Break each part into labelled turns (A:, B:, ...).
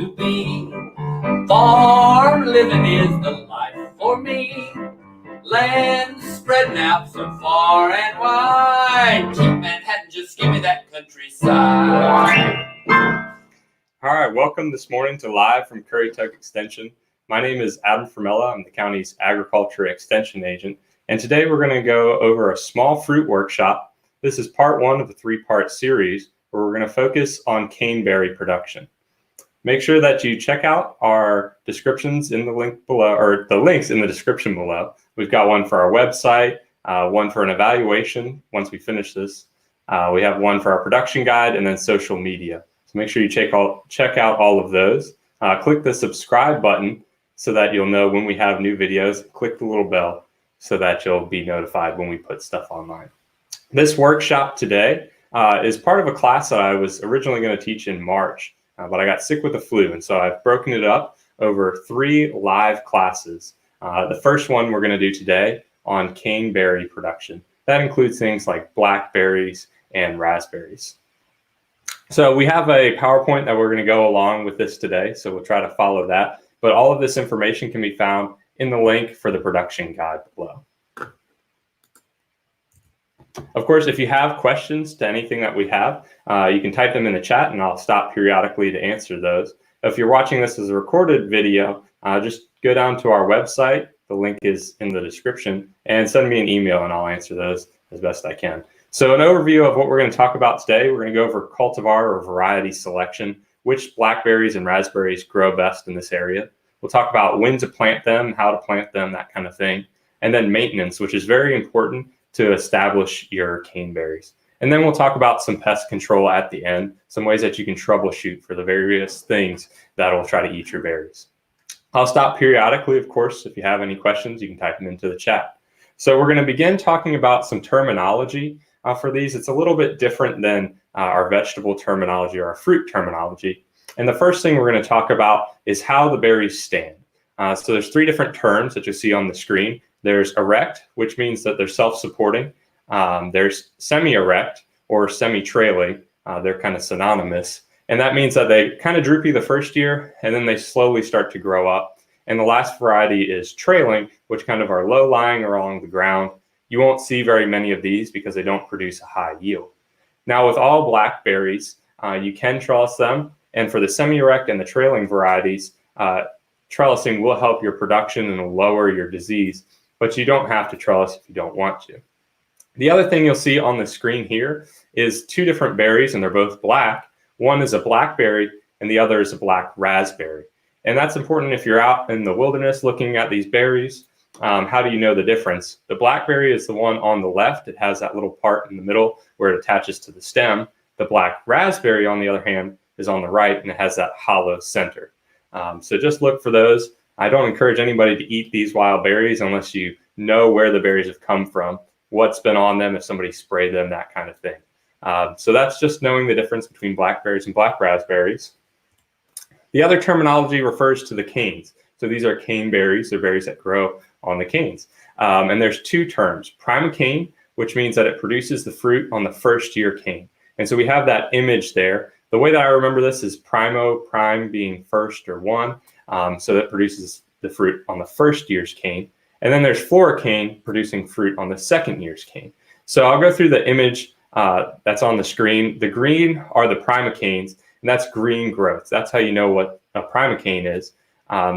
A: to be. Farm living is the life for me. Land spreading out so far and wide. Keep Manhattan, just give me that countryside.
B: All right, welcome this morning to Live from Currituck Extension. My name is Adam Formella. I'm the county's agriculture extension agent. And today we're going to go over a small fruit workshop. This is part one of a three-part series where we're going to focus on caneberry production. Make sure that you check out our descriptions in the link below, or the links in the description below. We've got one for our website, one for an evaluation once we finish this. We have one for our production guide, and then social media. So make sure you check out all of those. Click the subscribe button so that you'll know when we have new videos. Click the little bell so that you'll be notified when we put stuff online. This workshop today is part of a class that I was originally going to teach in March. But I got sick with the flu, and so I've broken it up over 3 live classes. The first one we're going to do today on caneberry production. That includes things like blackberries and raspberries. So we have a PowerPoint that we're going to go along with this today, so we'll try to follow that. But all of this information can be found in the link for the production guide below. Of course, if you have questions to anything that we have, you can type them in the chat and I'll stop periodically to answer those. If you're watching this as a recorded video, just go down to our website. The link is in the description, and send me an email and I'll answer those as best I can. So an overview of what we're going to talk about today, we're going to go over cultivar or variety selection, which blackberries and raspberries grow best in this area. We'll talk about when to plant them, how to plant them, that kind of thing. And then maintenance, which is very important to establish your caneberries. And then we'll talk about some pest control at the end, some ways that you can troubleshoot for the various things that will try to eat your berries. I'll stop periodically, of course. If you have any questions, you can type them into the chat. So we're going to begin talking about some terminology for these. It's a little bit different than our vegetable terminology or our fruit terminology. And the first thing we're going to talk about is how the berries stand. So there's 3 different terms that you see on the screen. There's erect, which means that they're self-supporting. There's semi-erect or semi-trailing. They're kind of synonymous. And that means that they kind of droopy the first year, and then they slowly start to grow up. And the last variety is trailing, which kind of are low-lying or along the ground. You won't see very many of these because they don't produce a high yield. Now, with all blackberries, you can trellis them. And for the semi-erect and the trailing varieties, trellising will help your production and lower your disease. But you don't have to trellis if you don't want to. The other thing you'll see on the screen here is 2 different berries, and they're both black. One is a blackberry, and the other is a black raspberry. And that's important if you're out in the wilderness looking at these berries. How do you know the difference? The blackberry is the one on the left. It has that little part in the middle where it attaches to the stem. The black raspberry, on the other hand, is on the right, and it has that hollow center. So just look for those. I don't encourage anybody to eat these wild berries unless you know where the berries have come from, what's been on them, if somebody sprayed them, that kind of thing. So that's just knowing the difference between blackberries and black raspberries. The other terminology refers to the canes. So these are caneberries. They're berries that grow on the canes. And there's 2 terms. Primocane, which means that it produces the fruit on the first year cane. And so we have that image there. The way that I remember this is prime being first or 1. So that produces the fruit on the first year's cane. And then there's floricane producing fruit on the second year's cane. So I'll go through the image that's on the screen. The green are the primocanes, and that's green growth. That's how you know what a primocane is.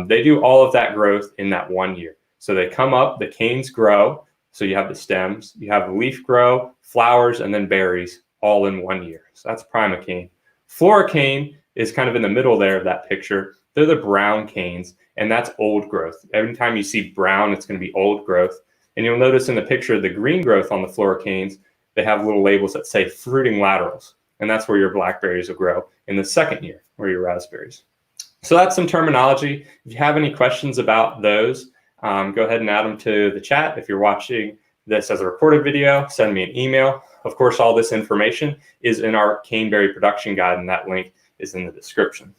B: They do all of that growth in that 1 year. So they come up, the canes grow. So you have the stems, you have the leaf grow, flowers, and then berries all in 1 year. So that's primocane. Floricane is kind of in the middle there of that picture. They're the brown canes, and that's old growth. Every time you see brown, it's going to be old growth. And you'll notice in the picture the green growth on the floricanes, they have little labels that say fruiting laterals. And that's where your blackberries will grow in the second year, or your raspberries. So that's some terminology. If you have any questions about those, go ahead and add them to the chat. If you're watching this as a recorded video, send me an email. Of course, all this information is in our caneberry production guide, and that link is in the description.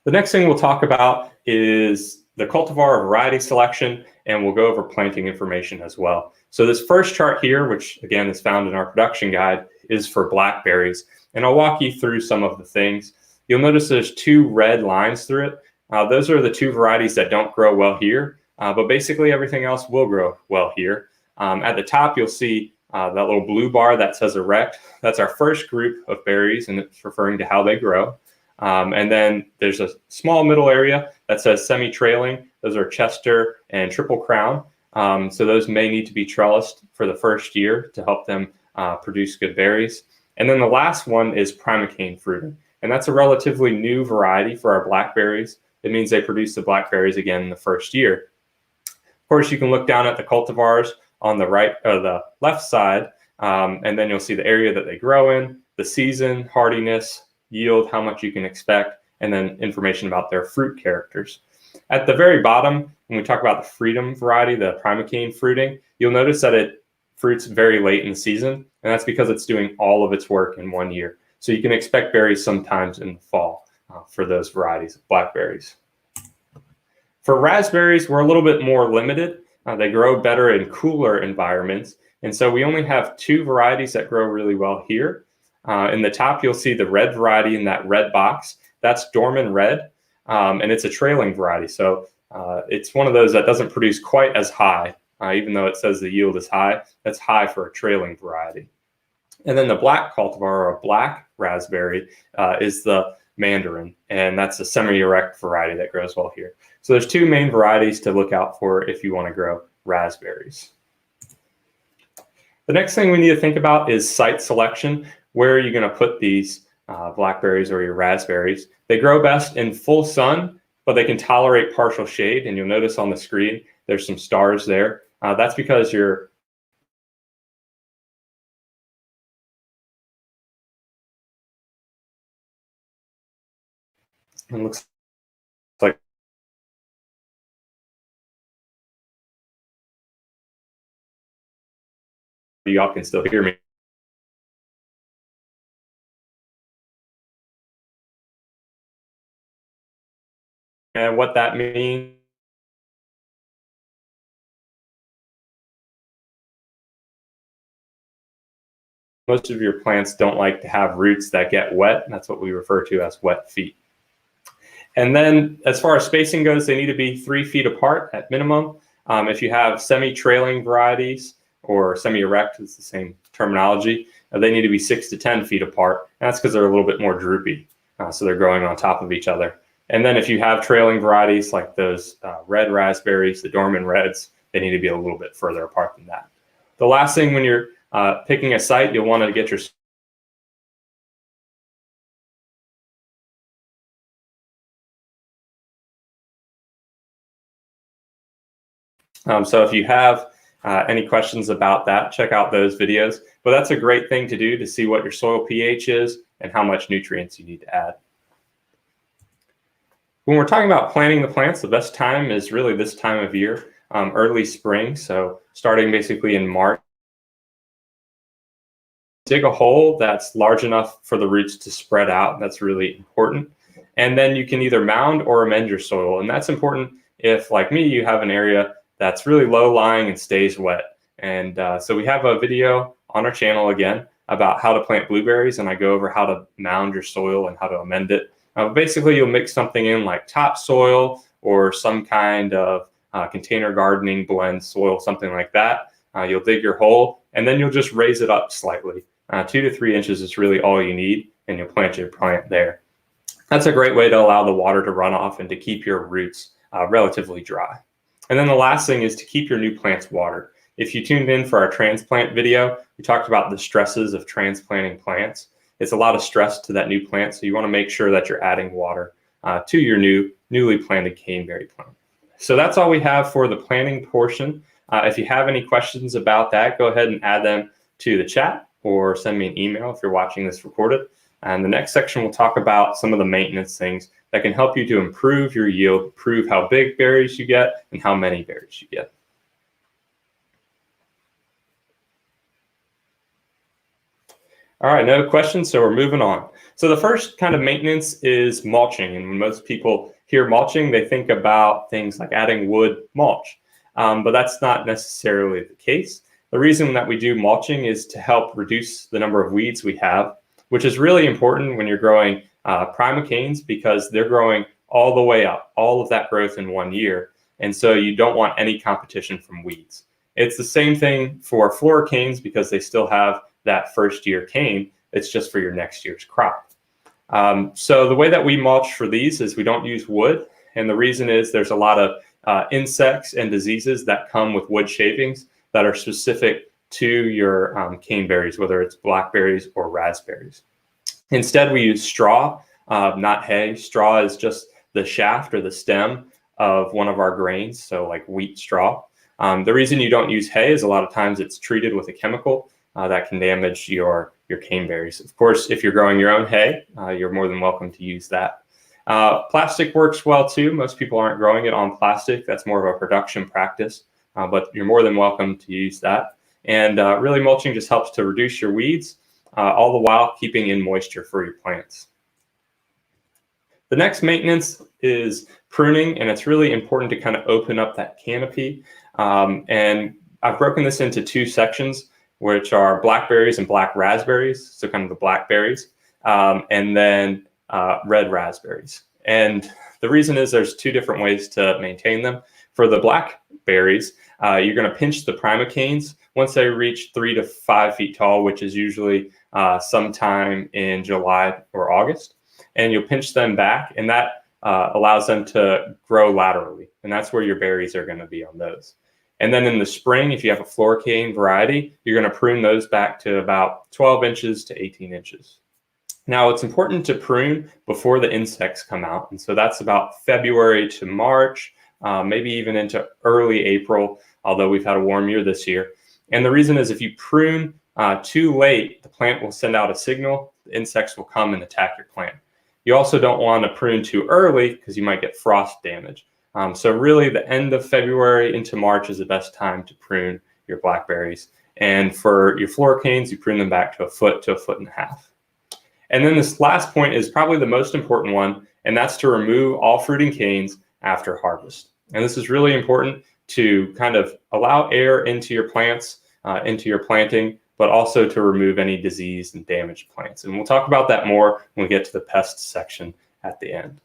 B: The next thing we'll talk about is the cultivar variety selection, and we'll go over planting information as well. So this first chart here, which again is found in our production guide, is for blackberries. And I'll walk you through some of the things. you'll notice there's two red lines through it. Those are the two varieties that don't grow well here, but basically everything else will grow well here. At the top, you'll see that little blue bar that says erect. That's our first group of berries, and it's referring to how they grow. And then there's a small middle area that says semi-trailing. Those are Chester and Triple Crown. So those may need to be trellised for the first year to help them produce good berries. And then the last one is primocane fruiting. And that's a relatively new variety for our blackberries. It means they produce the blackberries again in the first year. Of course, you can look down at the cultivars on the right or the left side, and then you'll see the area that they grow in, the season, hardiness, yield, how much you can expect, and then information about their fruit characters. At the very bottom, when we talk about the Freedom variety, the primocane fruiting, you'll notice that it fruits very late in the season, and that's because it's doing all of its work in 1 year. So you can expect berries sometimes in the fall for those varieties of blackberries. For raspberries, we're a little bit more limited. They grow better in cooler environments, and so we only have two varieties that grow really well here. In the top, you'll see the red variety in that red box. That's Dorman Red, and it's a trailing variety. So it's one of those that doesn't produce quite as high, even though it says the yield is high. That's high for a trailing variety. And then the black cultivar, or a black raspberry, is the Mandarin, and that's a semi-erect variety that grows well here. So there's two main varieties to look out for if you want to grow raspberries. The next thing we need to think about is site selection. Where are you going to put these blackberries or your raspberries? They grow best in full sun, but they can tolerate partial shade. And you'll notice on the screen, there's some stars there. That's because it looks like y'all can still hear me. And what that means, most of your plants don't like to have roots that get wet. That's what we refer to as wet feet. And then as far as spacing goes, they need to be 3 feet apart at minimum. If you have semi-trailing varieties or semi-erect, it's the same terminology, they need to be 6 to 10 feet apart. And that's because they're a little bit more droopy. So they're growing on top of each other. And then if you have trailing varieties like those red raspberries, the Dorman Reds, they need to be a little bit further apart than that. The last thing when you're picking a site, you'll want to get your so if you have any questions about that, check out those videos. But that's a great thing to do to see what your soil pH is and how much nutrients you need to add. When we're talking about planting the plants, the best time is really this time of year, early spring. So starting basically in March. Dig a hole that's large enough for the roots to spread out. That's really important. And then you can either mound or amend your soil. And that's important if, like me, you have an area that's really low lying and stays wet. And so we have a video on our channel again about how to plant blueberries, and I go over how to mound your soil and how to amend it. Basically, you'll mix something in like topsoil or some kind of container gardening blend soil, something like that. You'll dig your hole, and then you'll just raise it up slightly. 2 to 3 inches is really all you need, and you'll plant your plant there. That's a great way to allow the water to run off and to keep your roots relatively dry. And then the last thing is to keep your new plants watered. If you tuned in for our transplant video, we talked about the stresses of transplanting plants. It's a lot of stress to that new plant, so you want to make sure that you're adding water to your newly planted caneberry plant. So that's all we have for the planting portion. If you have any questions about that, go ahead and add them to the chat or send me an email if you're watching this recorded. And the next section will talk about some of the maintenance things that can help you to improve your yield, improve how big berries you get and how many berries you get. All right, no questions, so we're moving on. So the first kind of maintenance is mulching. And when most people hear mulching, they think about things like adding wood mulch, but that's not necessarily the case. The reason that we do mulching is to help reduce the number of weeds we have, which is really important when you're growing primocanes because they're growing all the way up, all of that growth in 1 year. And so you don't want any competition from weeds. It's the same thing for floricanes because they still have that first year cane. It's just for your next year's crop. So the way that we mulch for these is we don't use wood. And the reason is there's a lot of insects and diseases that come with wood shavings that are specific to your caneberries, whether it's blackberries or raspberries. Instead, we use straw, not hay. Straw is just the shaft or the stem of one of our grains, so like wheat straw. The reason you don't use hay is a lot of times it's treated with a chemical that can damage your caneberries. Of course, if you're growing your own hay, you're more than welcome to use that. Plastic works well too. Most people aren't growing it on plastic. That's more of a production practice, but you're more than welcome to use that. And really mulching just helps to reduce your weeds, all the while keeping in moisture for your plants. The next maintenance is pruning, and it's really important to kind of open up that canopy. And I've broken this into two sections, which are blackberries and black raspberries, so kind of the blackberries, and then red raspberries. And the reason is there's two different ways to maintain them. For the blackberries, you're going to pinch the primocanes once they reach 3 to 5 feet tall, which is usually sometime in July or August. And you'll pinch them back, and that allows them to grow laterally. And that's where your berries are going to be on those. And then in the spring, if you have a floricane variety, you're going to prune those back to about 12 inches to 18 inches. Now, it's important to prune before the insects come out. And so that's about February to March, maybe even into early April, although we've had a warm year this year. And the reason is if you prune too late, the plant will send out a signal, the insects will come and attack your plant. You also don't want to prune too early because you might get frost damage. So really the end of February into March is the best time to prune your blackberries. And for your floricanes, you prune them back to 1 foot to 1.5 foot. And then this last point is probably the most important one, and that's to remove all fruiting canes after harvest. And this is really important to kind of allow air into your plants, into your planting, but also to remove any diseased and damaged plants. And we'll talk about that more when we get to the pests section at the end.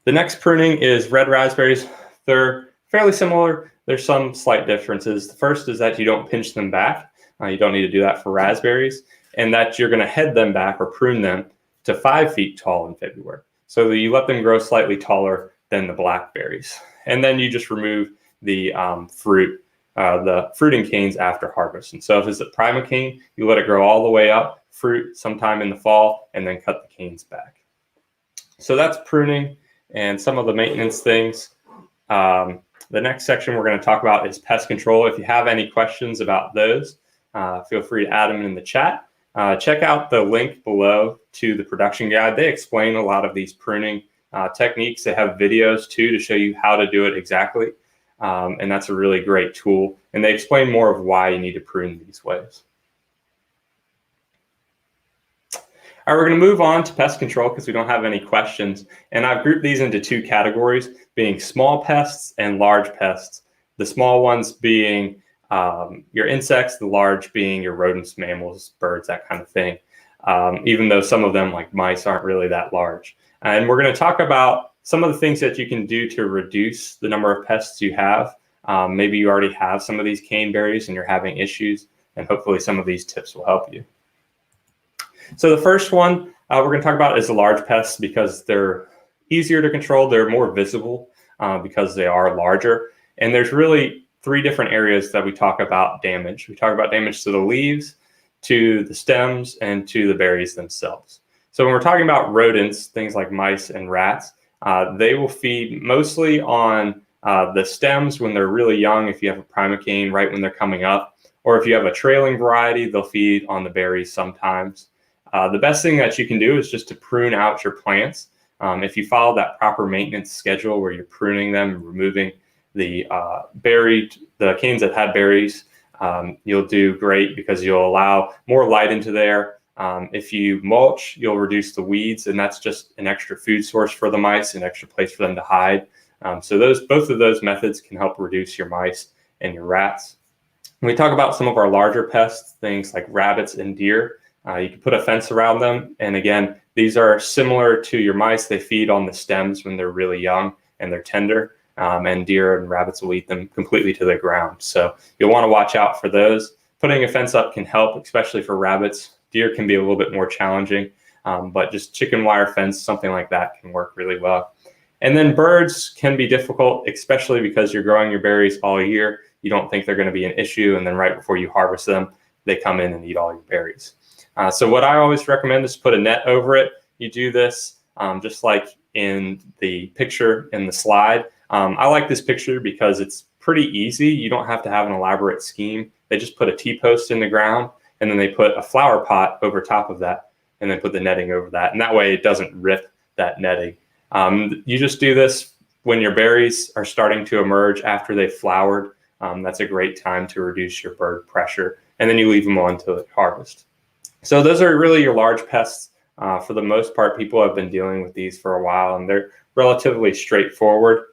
B: The next pruning is red raspberries. They're fairly similar. There's some slight differences. The first is that you don't pinch them back. You don't need to do that for raspberries, and that you're going to head them back or prune them to 5 feet tall in February. So that you let them grow slightly taller than the blackberries. And then you just remove the the fruiting canes after harvest. And so if it's a primocane, you let it grow all the way up, fruit sometime in the fall, and then cut the canes back. So that's pruning and some of the maintenance things. The next section we're going to talk about is pest control. If you have any questions about those, feel free to add them in the chat. Check out the link below to the production guide. They explain a lot of these pruning techniques. They have videos too to show you how to do it exactly. And that's a really great tool. And they explain more of why you need to prune these ways. All right, we're going to move on to pest control because we don't have any questions. And I've grouped these into two categories, being small pests and large pests. The small ones being your insects, the large being your rodents, mammals, birds, that kind of thing. Even though some of them, like mice, aren't really that large. And we're going to talk about some of the things that you can do to reduce the number of pests you have. Maybe you already have some of these caneberries and you're having issues, and hopefully some of these tips will help you. So the first one we're going to talk about is the large pests because they're easier to control. They're more visible because they are larger. And there's really 3 different areas that we talk about damage. We talk about damage to the leaves, to the stems, and to the berries themselves. So when we're talking about rodents, things like mice and rats, they will feed mostly on the stems when they're really young, if you have a primocane right when they're coming up, or if you have a trailing variety, they'll feed on the berries sometimes. The best thing that you can do is just to prune out your plants. If you follow that proper maintenance schedule where you're pruning them, removing the canes that had berries, you'll do great because you'll allow more light into there. If you mulch, you'll reduce the weeds, and that's just an extra food source for the mice, an extra place for them to hide. So both of those methods can help reduce your mice and your rats. When we talk about some of our larger pests, things like rabbits and deer, you can put a fence around them. And again, These are similar to your mice. They feed on the stems when they're really young and they're tender, and deer and rabbits will eat them completely to the ground. So you'll want to watch out for those. Putting a fence up can help, especially for rabbits. Deer can be a little bit more challenging, but just chicken wire fence, something like that can work really well. And then birds can be difficult, especially because you're growing your berries all year. You don't think they're going to be an issue, and then right before you harvest them, they come in and eat all your berries. So what I always recommend is put a net over it. You do this just like in the picture in the slide. I like this picture because it's pretty easy. You don't have to have an elaborate scheme. They just put a T-post in the ground, and then they put a flower pot over top of that, and then put the netting over that. And that way it doesn't rip that netting. You just do this when your berries are starting to emerge after they've flowered. That's a great time to reduce your bird pressure, and then you leave them on until harvest. So those are really your large pests. For the most part, people have been dealing with these for a while, and they're relatively straightforward.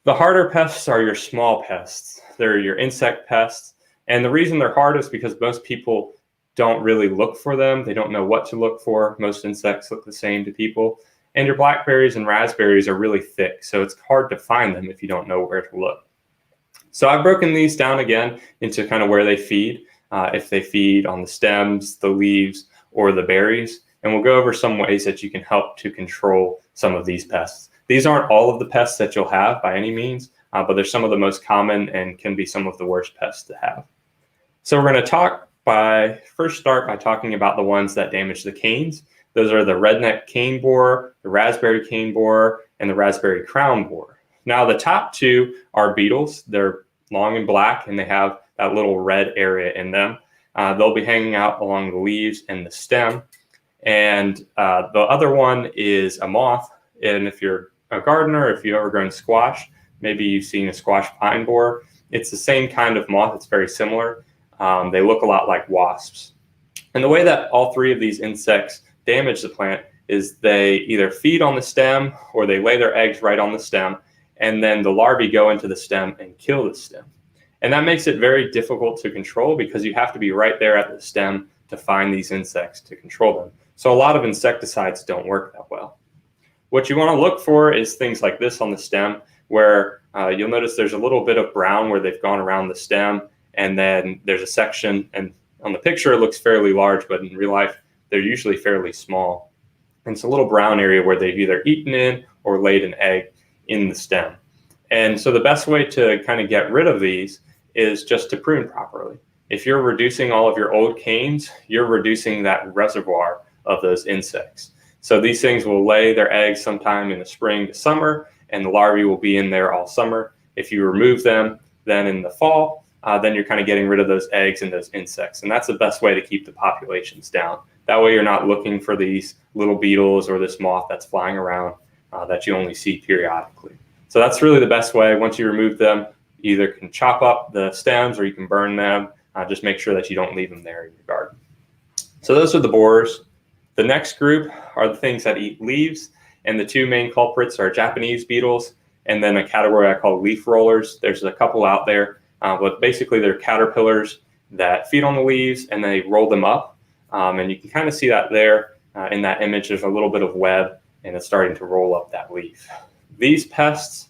B: The harder pests are your small pests. They're your insect pests. And the reason they're hard is because most people don't really look for them. They don't know what to look for. Most insects look the same to people. And your blackberries and raspberries are really thick, so it's hard to find them if you don't know where to look. So I've broken these down again into kind of where they feed, if they feed on the stems, the leaves, or the berries. And we'll go over some ways that you can help to control some of these pests. These aren't all of the pests that you'll have by any means, but they're some of the most common and can be some of the worst pests to have. So we're going to first start by talking about the ones that damage the canes. Those are the redneck cane borer, the raspberry cane borer, and the raspberry crown borer. Now the top two are beetles. They're long and black, and they have that little red area in them. They'll be hanging out along the leaves and the stem. And the other one is a moth. And if you're a gardener, if you've ever grown squash, maybe you've seen a squash pine borer. It's the same kind of moth. It's very similar. They look a lot like wasps. And the way that all three of these insects damage the plant is they either feed on the stem or they lay their eggs right on the stem, and then the larvae go into the stem and kill the stem. And that makes it very difficult to control because you have to be right there at the stem to find these insects to control them. So a lot of insecticides don't work that well. What you want to look for is things like this on the stem, where you'll notice there's a little bit of brown where they've gone around the stem, and then there's a section, and on the picture it looks fairly large, but in real life they're usually fairly small. And it's a little brown area where they've either eaten in or laid an egg in the stem. And so the best way to kind of get rid of these is just to prune properly. If you're reducing all of your old canes, you're reducing that reservoir of those insects. So these things will lay their eggs sometime in the spring to summer, and the larvae will be in there all summer. If you remove them then in the fall, then you're kind of getting rid of those eggs and those insects. And that's the best way to keep the populations down. That way you're not looking for these little beetles or this moth that's flying around that you only see periodically. So that's really the best way. Once you remove them, you either can chop up the stems or you can burn them. Just make sure that you don't leave them there in your garden. So those are the borers. The next group are the things that eat leaves, and the two main culprits are Japanese beetles and then a category I call leaf rollers. There's a couple out there, but basically they're caterpillars that feed on the leaves and they roll them up. And you can kind of see that there in that image. There's a little bit of web and it's starting to roll up that leaf. These pests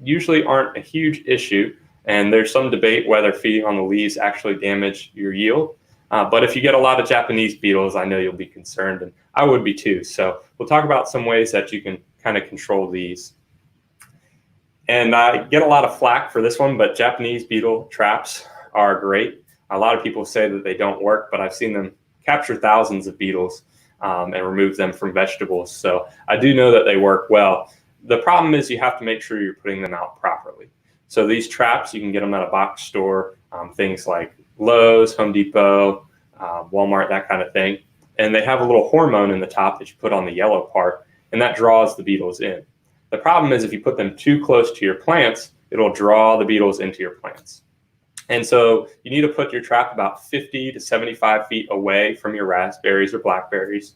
B: usually aren't a huge issue, and there's some debate whether feeding on the leaves actually damage your yield. But if you get a lot of Japanese beetles, I know you'll be concerned, and I would be too. So we'll talk about some ways that you can kind of control these. And I get a lot of flack for this one, but Japanese beetle traps are great. A lot of people say that they don't work, but I've seen them capture thousands of beetles and remove them from vegetables. So I do know that they work well. The problem is you have to make sure you're putting them out properly. So these traps, you can get them at a box store, things like Lowe's, Home Depot, Walmart, that kind of thing. And they have a little hormone in the top that you put on the yellow part, and that draws the beetles in. The problem is if you put them too close to your plants, it'll draw the beetles into your plants. And so you need to put your trap about 50 to 75 feet away from your raspberries or blackberries.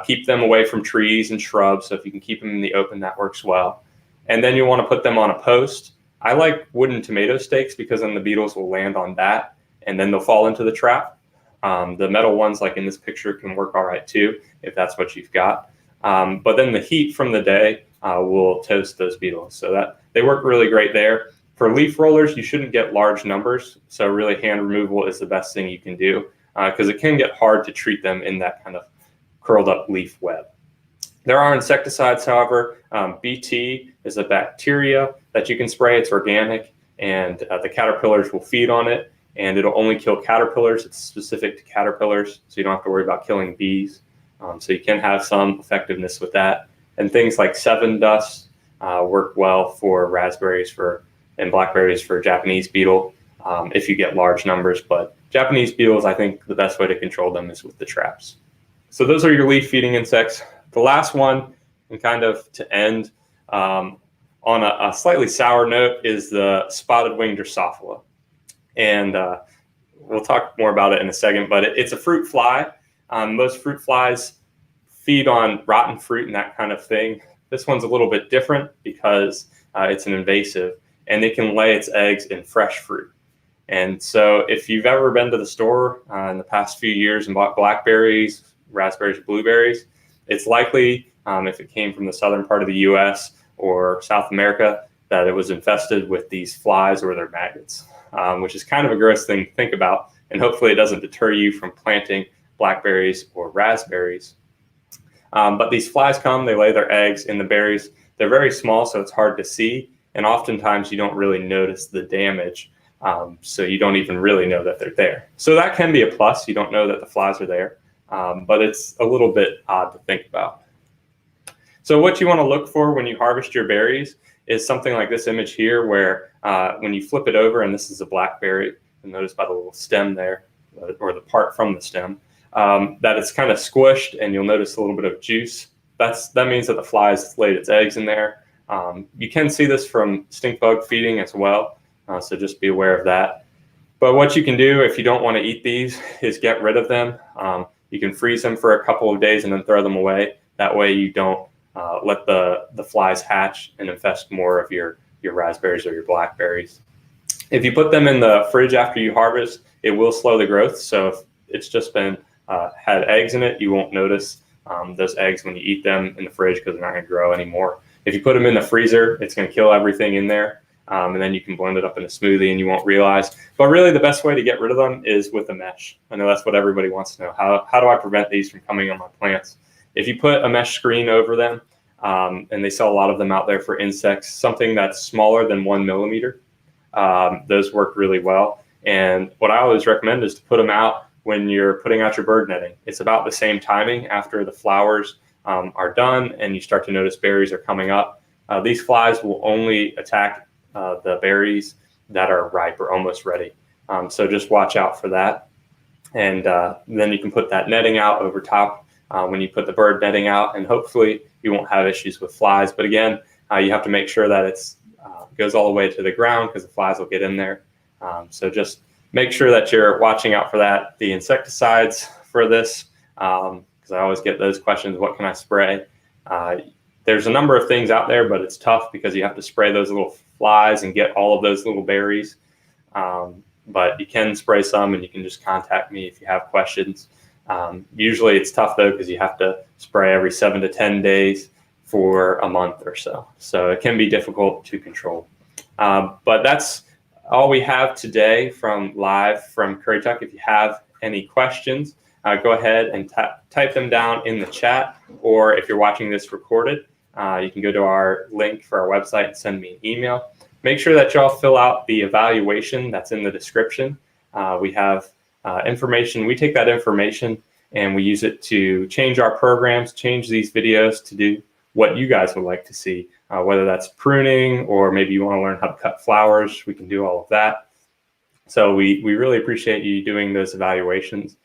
B: Keep them away from trees and shrubs. So if you can keep them in the open, that works well. And then you want to put them on a post. I like wooden tomato stakes because then the beetles will land on that and then they'll fall into the trap. The metal ones, like in this picture, can work all right too, if that's what you've got. But then the heat from the day will toast those beetles. So that they work really great there. For leaf rollers, you shouldn't get large numbers. So really hand removal is the best thing you can do because it can get hard to treat them in that kind of curled up leaf web. There are insecticides, however. BT is a bacteria that you can spray. It's organic, and the caterpillars will feed on it, and it'll only kill caterpillars. It's specific to caterpillars, so you don't have to worry about killing bees. So you can have some effectiveness with that. And things like 7 dust work well for raspberries and blackberries for Japanese beetle if you get large numbers. But Japanese beetles, I think the best way to control them is with the traps. So those are your leaf feeding insects. The last one, and kind of to end on a slightly sour note, is the spotted winged Drosophila. And we'll talk more about it in a second, but it's a fruit fly. Most fruit flies feed on rotten fruit and that kind of thing. This one's a little bit different because it's an invasive, and it can lay its eggs in fresh fruit. And so if you've ever been to the store in the past few years and bought blackberries, raspberries, blueberries, it's likely, if it came from the southern part of the US or South America, that it was infested with these flies or their maggots, which is kind of a gross thing to think about. And hopefully it doesn't deter you from planting blackberries or raspberries. But these flies come, they lay their eggs in the berries. They're very small, so it's hard to see. And oftentimes you don't really notice the damage. So you don't even really know that they're there. So that can be a plus. You don't know that the flies are there. But it's a little bit odd to think about. So what you want to look for when you harvest your berries is something like this image here, where when you flip it over, and this is a blackberry, and notice by the little stem there, or the part from the stem, that it's kind of squished, and you'll notice a little bit of juice. That means that the fly has laid its eggs in there. You can see this from stink bug feeding as well, so just be aware of that. But what you can do if you don't want to eat these is get rid of them. You can freeze them for a couple of days and then throw them away. That way you don't let the flies hatch and infest more of your raspberries or your blackberries. If you put them in the fridge after you harvest, it will slow the growth. So if it's just been had eggs in it, you won't notice those eggs when you eat them in the fridge because they're not going to grow anymore. If you put them in the freezer, it's going to kill everything in there. And then you can blend it up in a smoothie and you won't realize. But really the best way to get rid of them is with a mesh. I know that's what everybody wants to know. How do I prevent these from coming on my plants? If you put a mesh screen over them, and they sell a lot of them out there for insects, something that's smaller than 1 millimeter, those work really well. And what I always recommend is to put them out when you're putting out your bird netting. It's about the same timing after the flowers are done and you start to notice berries are coming up. These flies will only attack the berries that are ripe or almost ready. So just watch out for that. And then you can put that netting out over top when you put the bird netting out, and hopefully you won't have issues with flies. But again, you have to make sure that it's goes all the way to the ground because the flies will get in there. So just make sure that you're watching out for that. The insecticides for this, because I always get those questions, what can I spray? There's a number of things out there, but it's tough because you have to spray those little flies and get all of those little berries. But you can spray some, and you can just contact me if you have questions. Usually it's tough though because you have to spray every 7 to 10 days for a month or so. So it can be difficult to control. But that's all we have today live from Currituck. If you have any questions, go ahead and type them down in the chat, or if you're watching this recorded, you can go to our link for our website and send me an email. Make sure that y'all fill out the evaluation that's in the description. We have information. We take that information and we use it to change our programs, change these videos to do what you guys would like to see, whether that's pruning or maybe you want to learn how to cut flowers. We can do all of that. So we really appreciate you doing those evaluations.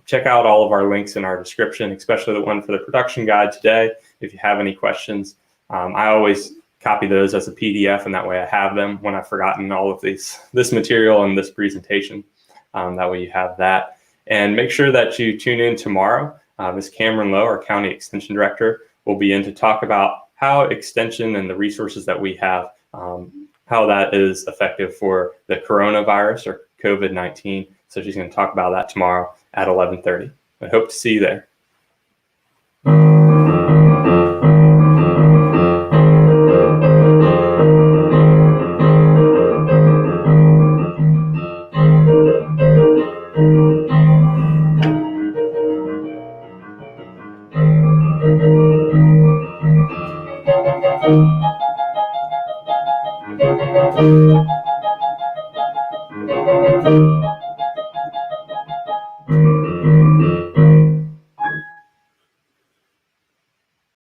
B: Check out all of our links in our description, especially the one for the production guide today. If you have any questions, I always copy those as a PDF, and that way I have them when I've forgotten all of this material and this presentation. That way you have that. And make sure that you tune in tomorrow. Ms. Cameron Lowe, our County Extension Director, will be in to talk about how extension and the resources that we have, how that is effective for the coronavirus or COVID-19 So she's going to talk about that tomorrow at 11:30. I hope to see you there.